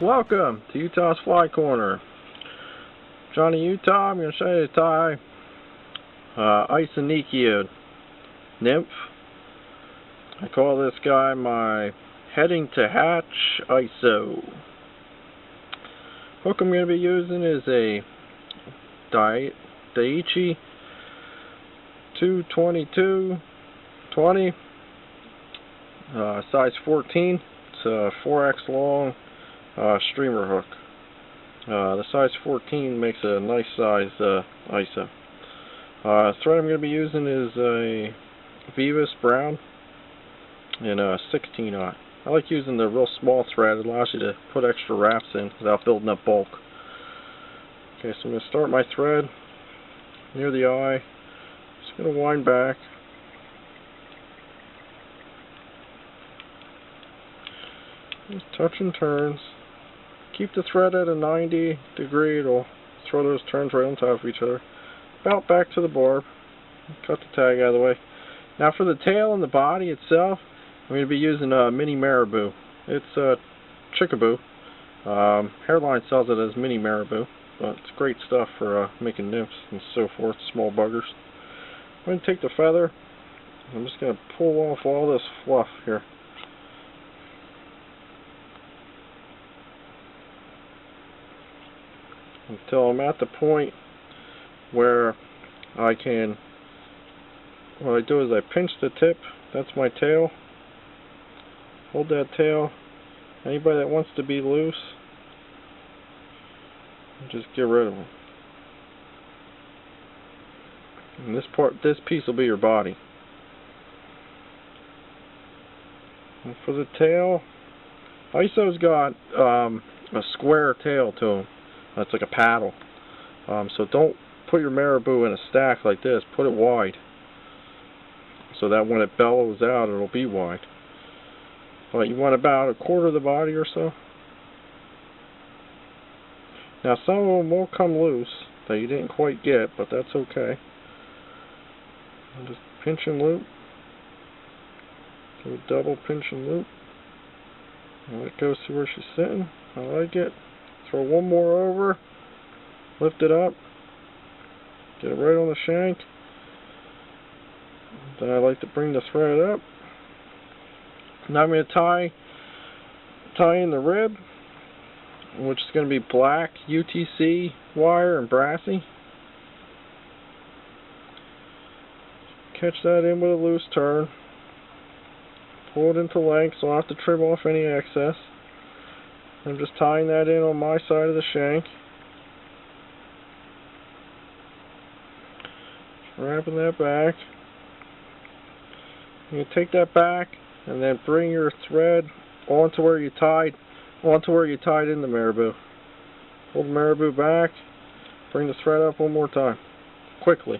Welcome to Utah's Fly Corner. Johnny Utah, I'm going to show you to tie Isonychia Nymph. I call this guy my heading to hatch ISO. Hook I'm going to be using is a Daiichi 222-20, size 14. It's a 4X long streamer hook. The size 14 makes a nice size ISO. Thread I'm going to be using is a Vivus Brown and a 16-aught. I like using the real small thread. It allows you to put extra wraps in without building up bulk. Okay, so I'm going to start my thread near the eye. Just going to wind back. Just touch and turns. Keep the thread at a 90 degree. It'll throw those turns right on top of each other. About back to the barb. Cut the tag out of the way. Now for the tail and the body itself, I'm going to be using a mini marabou. It's a chickaboo. Hairline sells it as mini marabou, but it's great stuff for making nymphs and so forth, small buggers. I'm going to take the feather. I'm just going to pull off all this fluff here. Until I'm at the point where I can, what I do is I pinch the tip. That's my tail. Hold that tail. Anybody that wants to be loose, just get rid of them. And this piece will be your body. And for the tail, ISO's got a square tail to him. That's like a paddle. So don't put your marabou in a stack like this. Put it wide, so that when it bellows out, it'll be wide. But you want about a quarter of the body or so. Now some of them will come loose that you didn't quite get, but that's okay. I'll just pinch and loop. Do a double pinch and loop. And let it go, see where she's sitting. I like it. Throw one more over, lift it up, get it right on the shank. Then I like to bring the thread up. Now I'm going to tie in the rib, which is going to be black UTC wire and brassy. Catch that in with a loose turn. Pull it into length so I don't have to trim off any excess. I'm just tying that in on my side of the shank. Wrapping that back. You take that back and then bring your thread onto where you tied in the marabou. Hold the marabou back. Bring the thread up one more time, quickly.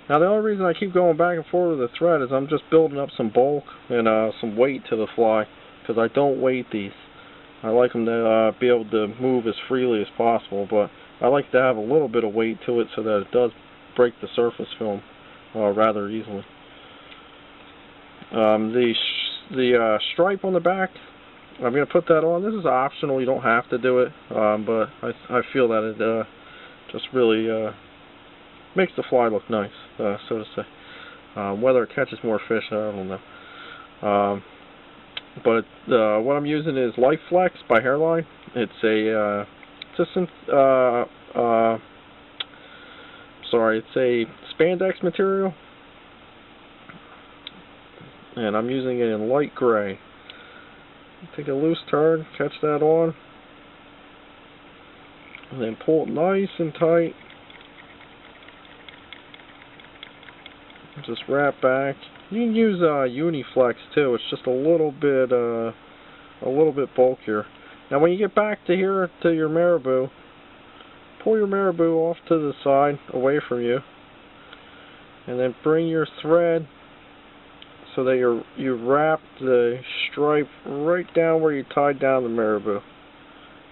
Now the only reason I keep going back and forth with the thread is I'm just building up some bulk and some weight to the fly, because I don't weight these. I like them to be able to move as freely as possible, but I like to have a little bit of weight to it so that it does break the surface film rather easily. The stripe on the back, I'm going to put that on. This is optional. You don't have to do it, but I feel that it just really makes the fly look nice, so to say. Whether it catches more fish, I don't know. But what I'm using is Life Flex by Hairline. It's a spandex material, and I'm using it in light gray. Take a loose turn, catch that on, and then pull it nice and tight. Just wrap back. You can use Uniflex too. It's just a little bit bulkier. Now when you get back to here to your marabou, pull your marabou off to the side, away from you, and then bring your thread so that you wrap the stripe right down where you tied down the marabou.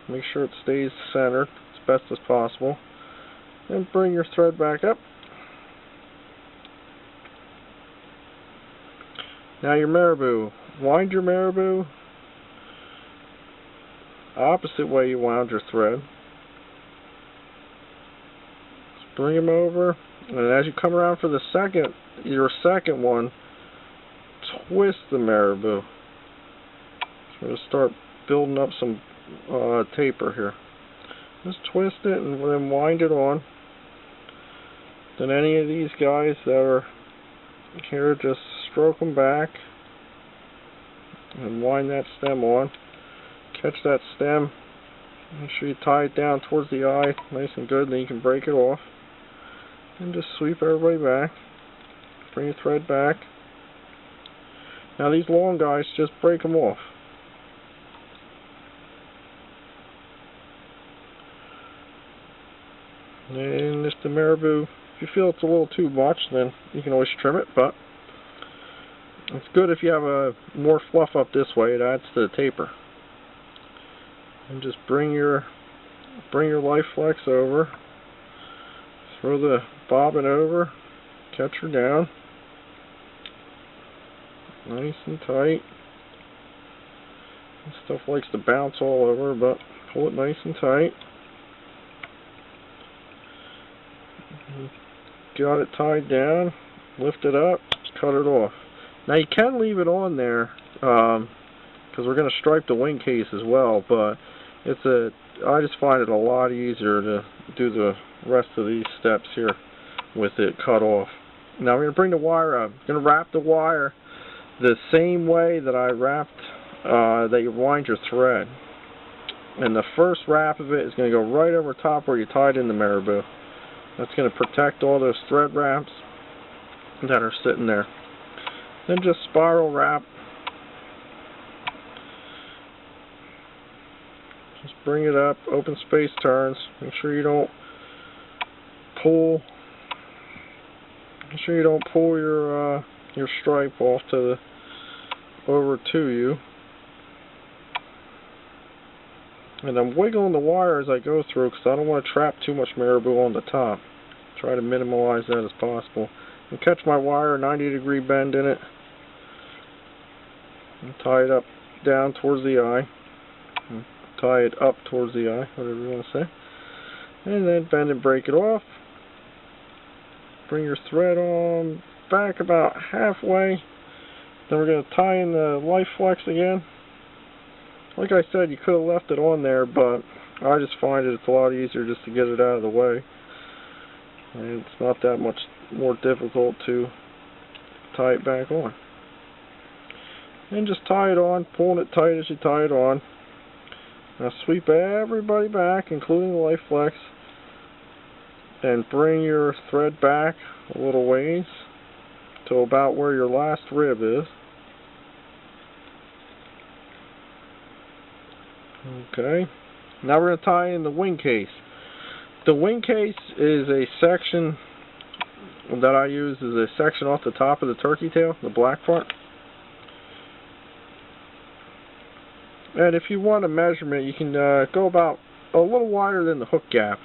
Make sure it stays centered as best as possible, and bring your thread back up. Now your marabou. Wind your marabou opposite way you wound your thread. Just bring them over, and as you come around for your second one, twist the marabou. So we're going to start building up some taper here. Just twist it and then wind it on. Then any of these guys that are here, just stroke them back and wind that stem on. Catch that stem. Make sure you tie it down towards the eye, nice and good. Then you can break it off. And just sweep everybody back. Bring your thread back. Now these long guys, just break them off. And if the marabou, if you feel it's a little too much, then you can always trim it, but it's good if you have more fluff up this way. It adds to the taper. And just bring your life flex over, throw the bobbin over, catch her down, nice and tight. This stuff likes to bounce all over, but pull it nice and tight. Got it tied down, lift it up, cut it off. Now you can leave it on there because we're going to stripe the wing case as well, but I just find it a lot easier to do the rest of these steps here with it cut off. Now we're going to bring the wire up. I'm going to wrap the wire the same way that I wrapped that you wind your thread. And the first wrap of it is going to go right over top where you tied in the marabou. That's going to protect all those thread wraps that are sitting there. Then just spiral wrap. Just bring it up, open space turns. Make sure you don't pull. Make sure you don't pull your stripe off over to you. And I'm wiggling the wire as I go through because I don't want to trap too much marabou on the top. Try to minimize that as possible. And catch my wire, 90-degree bend in it. And tie it up down towards the eye. And tie it up towards the eye, whatever you want to say. And then bend and break it off. Bring your thread on back about halfway. Then we're going to tie in the life flex again. Like I said, you could have left it on there, but I just find it's a lot easier just to get it out of the way. And it's not that much more difficult to tie it back on. And just tie it on, pulling it tight as you tie it on. Now sweep everybody back, including the life flex, and bring your thread back a little ways to about where your last rib is. Okay, now we're going to tie in the wing case. The wing case is a section that I use is a section off the top of the turkey tail, the black part. And if you want a measurement, you can go about a little wider than the hook gap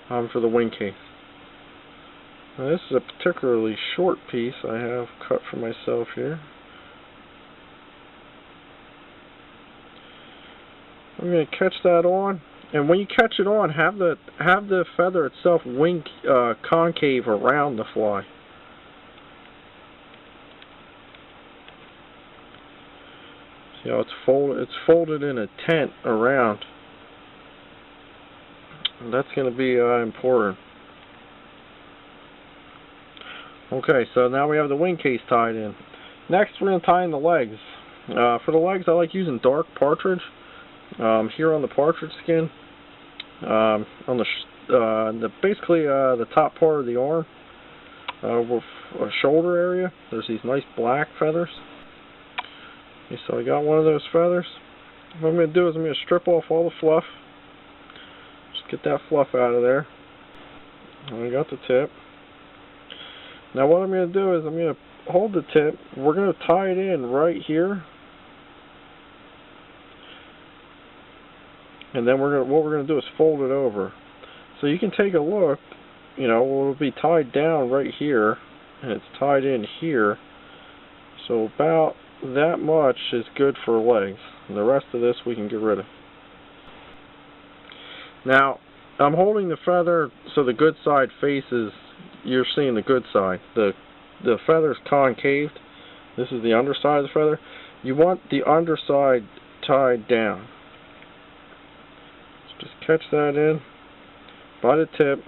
for the wing case. Now, this is a particularly short piece I have cut for myself here. I'm going to catch that on, and when you catch it on, have the feather itself wing concave around the fly. See how it's folded in a tent around. And that's going to be important. Okay, so now we have the wing case tied in. Next, we're going to tie in the legs. For the legs, I like using dark partridge. Here on the partridge skin, on basically the top part of the arm, with shoulder area, there's these nice black feathers. Okay, so I got one of those feathers. What I'm going to do is I'm going to strip off all the fluff. Just get that fluff out of there. And I got the tip. Now what I'm going to do is I'm going to hold the tip. We're going to tie it in right here. And then what we're going to do is fold it over. So you can take a look, you know, it'll be tied down right here, and it's tied in here. So about that much is good for legs. And the rest of this we can get rid of. Now, I'm holding the feather so the good side faces, you're seeing the good side. The feather's concaved. This is the underside of the feather. You want the underside tied down. So just catch that in by the tip.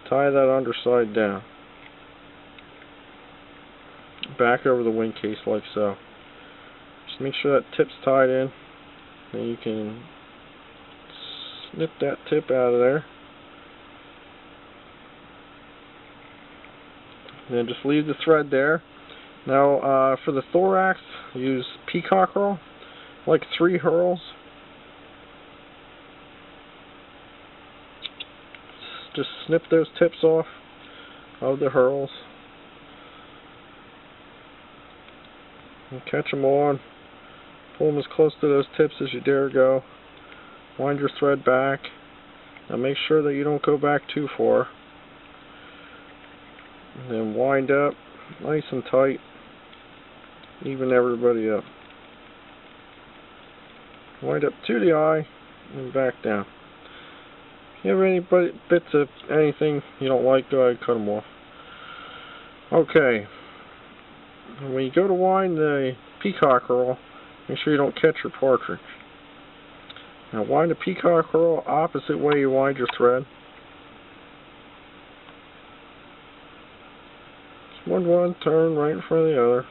Tie that underside down. Back over the wing case like so. Just make sure that tip's tied in. Then you can snip that tip out of there. And then just leave the thread there. Now for the thorax, use peacock herl, like 3 herls. Just snip those tips off of the herls. And catch them on. Pull them as close to those tips as you dare go. Wind your thread back. Now make sure that you don't go back too far. And then wind up nice and tight. Even everybody up. Wind up to the eye and back down. If you have any bits of anything you don't like, go ahead and cut them off. Okay. And when you go to wind the peacock herl, make sure you don't catch your partridge. Now wind the peacock herl opposite way you wind your thread. Just one, turn right in front of the other.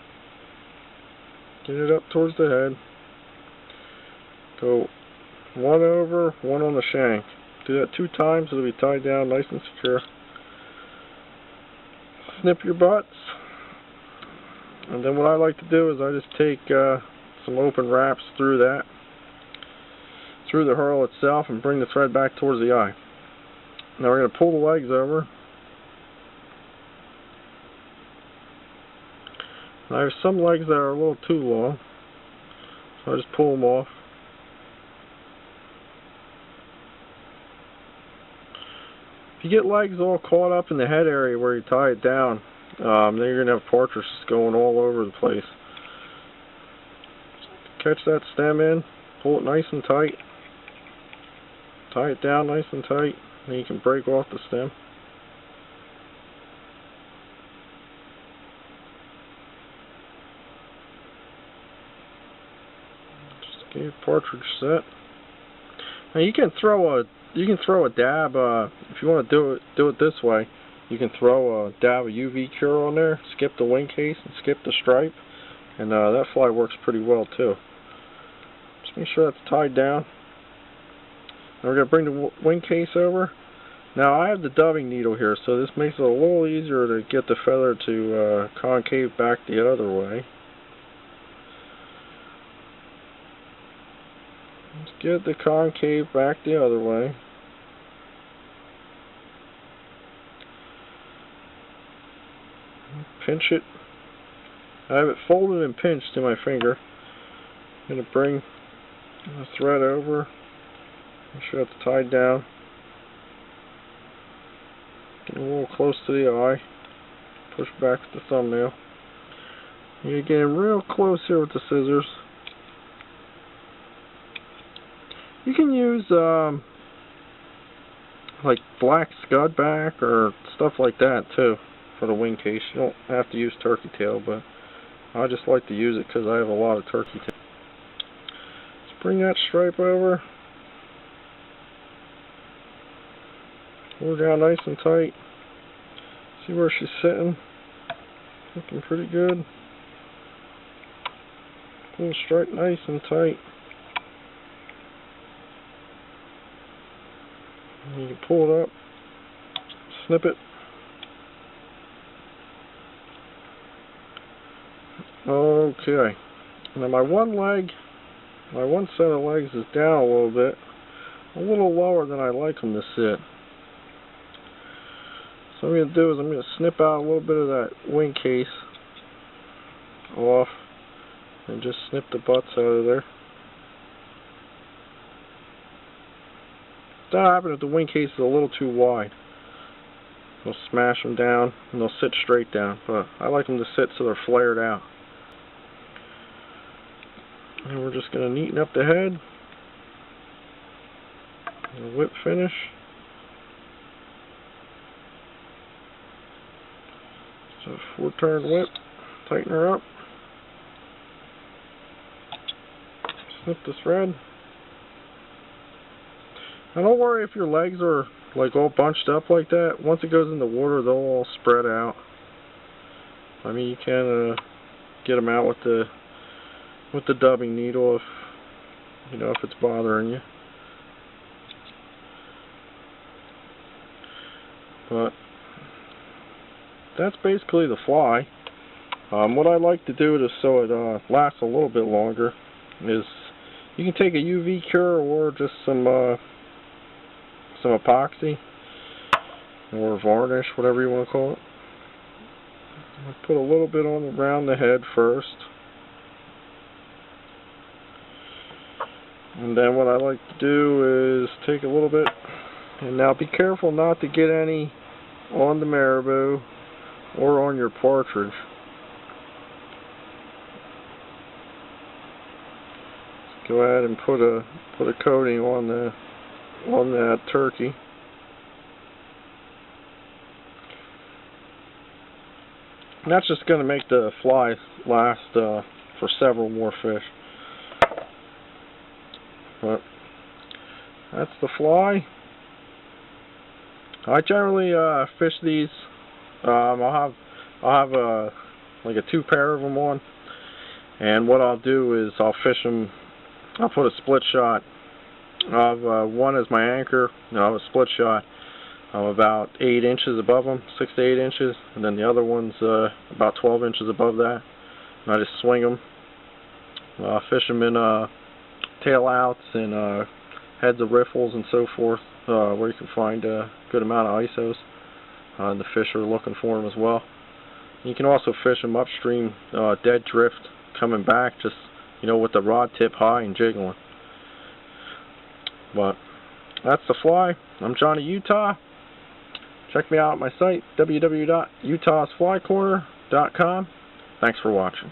Get it up towards the head. Go one over, one on the shank. Do that 2 times, it'll be tied down nice and secure. Snip your butts. And then what I like to do is I just take some open wraps through the herl itself and bring the thread back towards the eye. Now we're going to pull the legs over. Now, I have some legs that are a little too long, so I just pull them off. If you get legs all caught up in the head area where you tie it down, then you're going to have partridges going all over the place. Catch that stem in, pull it nice and tight, tie it down nice and tight, then you can break off the stem. Just get your partridge set. Now you can throw a dab if you want to do it this way. You can throw a dab of UV cure on there, skip the wing case and skip the stripe, and that fly works pretty well too. Just make sure that's tied down. Now we're going to bring the wing case over. Now I have the dubbing needle here, so this makes it a little easier to get the feather to concave back the other way. Let's get the concave back the other way. Pinch it. I have it folded and pinched to my finger. I'm going to bring the thread over. Make sure it's tied down. Get a little close to the eye. Push back with the thumbnail. You're getting real close here with the scissors. You can use like black scudback or stuff like that too for the wing case. You don't have to use turkey tail, but I just like to use it because I have a lot of turkey tail. Let's bring that stripe over. Pull her down nice and tight. See where she's sitting. Looking pretty good. Pull the stripe nice and tight. And you can pull it up, snip it. Okay. Now my one set of legs is down a little lower than I like them to sit. So what I'm going to do is I'm going to snip out a little bit of that wing case off and just snip the butts out of there. That'll happen if the wing case is a little too wide. They'll smash them down and they'll sit straight down, but I like them to sit so they're flared out. And we're just going to neaten up the head. The whip finish. So 4-turn whip. Tighten her up. Snip the thread. Now don't worry if your legs are like all bunched up like that. Once it goes in the water, they'll all spread out. I mean, you can get them out with the dubbing needle if if it's bothering you. But that's basically the fly. What I like to do so it lasts a little bit longer is you can take a UV cure or just some epoxy or varnish, whatever you want to call it. I put a little bit on around the head first, and then what I like to do is take a little bit, and now be careful not to get any on the marabou or on your partridge. Go ahead and put a coating on that turkey. And that's just going to make the fly last for several more fish. But that's the fly. I generally fish these. I'll have like a 2-pair of them on, and what I'll do is I'll fish them. I'll put a split shot of one as my anchor. A split shot about 8 inches above them, 6 to 8 inches, and then the other one's about 12 inches above that. And I just swing them, fish them in tail outs and heads of riffles and so forth, where you can find a good amount of isos. The fish are looking for them as well. You can also fish them upstream, dead drift, coming back, just with the rod tip high and jiggling. But that's the fly. I'm Johnny Utah. Check me out at my site, www.utahsflycorner.com. Thanks for watching.